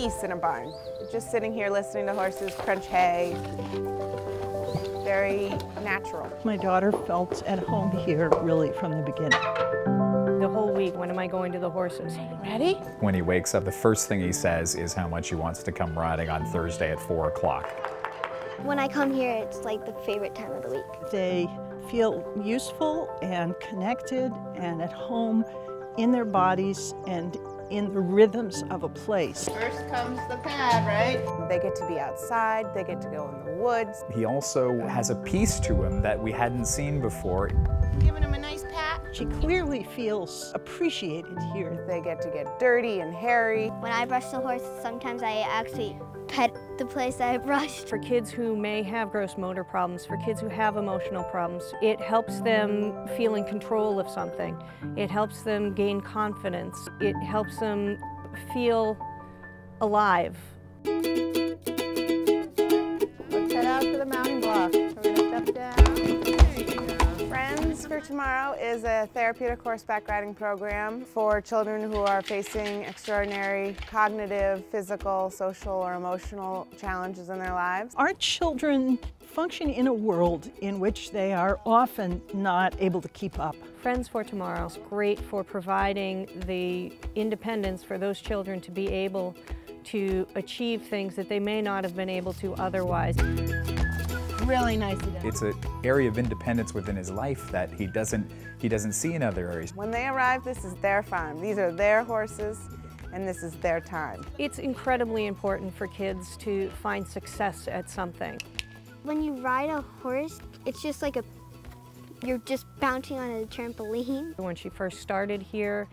peace in a barn. Just sitting here listening to horses crunch hay. Very natural. My daughter felt at home here really from the beginning. The whole week, when am I going to the horses? Ready? When he wakes up, the first thing he says is how much he wants to come riding on Thursday at 4 o'clock. When I come here, it's like the favorite time of the week. They feel useful and connected and at home in their bodies and in the rhythms of a place. First comes the pad, right? They get to be outside, they get to go in the woods. He also has a piece to him that we hadn't seen before. Giving him a nice pat. She clearly feels appreciated here. They get to get dirty and hairy. When I brush the horse, sometimes I actually pet the place I brushed. For kids who may have gross motor problems, for kids who have emotional problems, it helps them feel in control of something. It helps them gain confidence. It helps them feel alive. Let's head out to the mounting block. We're gonna step down. There you go. Friends for Tomorrow is a therapeutic horseback riding program for children who are facing extraordinary cognitive, physical, social, or emotional challenges in their lives. Our children function in a world in which they are often not able to keep up. Friends for Tomorrow is great for providing the independence for those children to be able to achieve things that they may not have been able to otherwise. Really nicely done. It's an area of independence within his life that he doesn't see in other areas. When they arrive, this is their farm. These are their horses, and this is their time. It's incredibly important for kids to find success at something. When you ride a horse, it's just like you're just bouncing on a trampoline. When she first started here,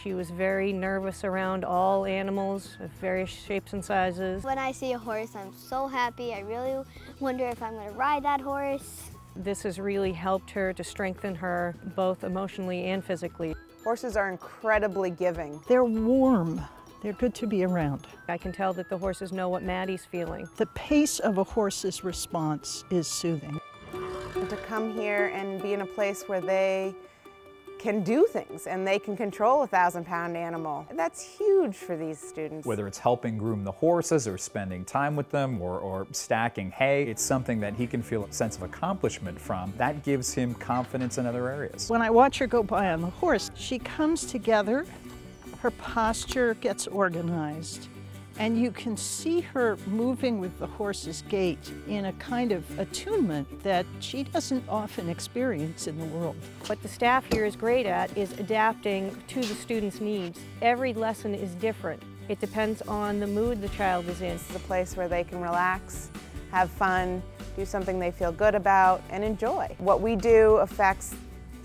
she was very nervous around all animals of various shapes and sizes. When I see a horse, I'm so happy. I really wonder if I'm going to ride that horse. This has really helped her to strengthen her both emotionally and physically. Horses are incredibly giving. They're warm. They're good to be around. I can tell that the horses know what Maddie's feeling. The pace of a horse's response is soothing. And to come here and be in a place where they can do things and they can control a 1,000-pound animal. That's huge for these students. Whether it's helping groom the horses or spending time with them or stacking hay, it's something that he can feel a sense of accomplishment from. That gives him confidence in other areas. When I watch her go by on the horse, she comes together, her posture gets organized, and you can see her moving with the horse's gait in a kind of attunement that she doesn't often experience in the world. What the staff here is great at is adapting to the students' needs. Every lesson is different. It depends on the mood the child is in. It's a place where they can relax, have fun, do something they feel good about, and enjoy. What we do affects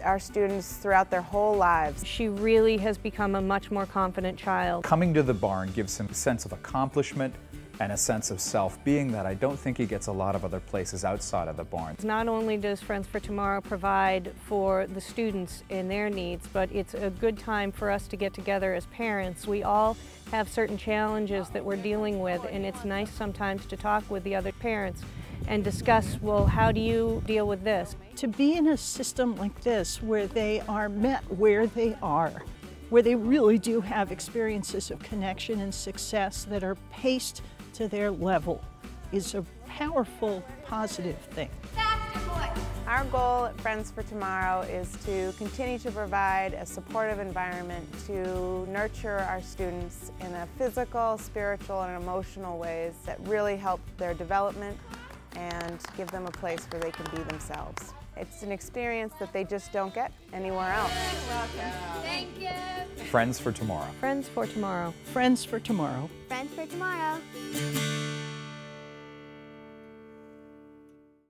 our students throughout their whole lives. She really has become a much more confident child. Coming to the barn gives him a sense of accomplishment and a sense of self-being that I don't think he gets a lot of other places outside of the barn. Not only does Friends for Tomorrow provide for the students and their needs, but it's a good time for us to get together as parents. We all have certain challenges that we're dealing with, and it's nice sometimes to talk with the other parents and discuss, well, how do you deal with this? To be in a system like this where they are met where they are, where they really do have experiences of connection and success that are paced to their level, is a powerful, positive thing. Our goal at Friends for Tomorrow is to continue to provide a supportive environment to nurture our students in a physical, spiritual, and emotional ways that really help their development and give them a place where they can be themselves. It's an experience that they just don't get anywhere else. Thank you. Friends for Tomorrow. Friends for Tomorrow. Friends for Tomorrow. Friends for Tomorrow.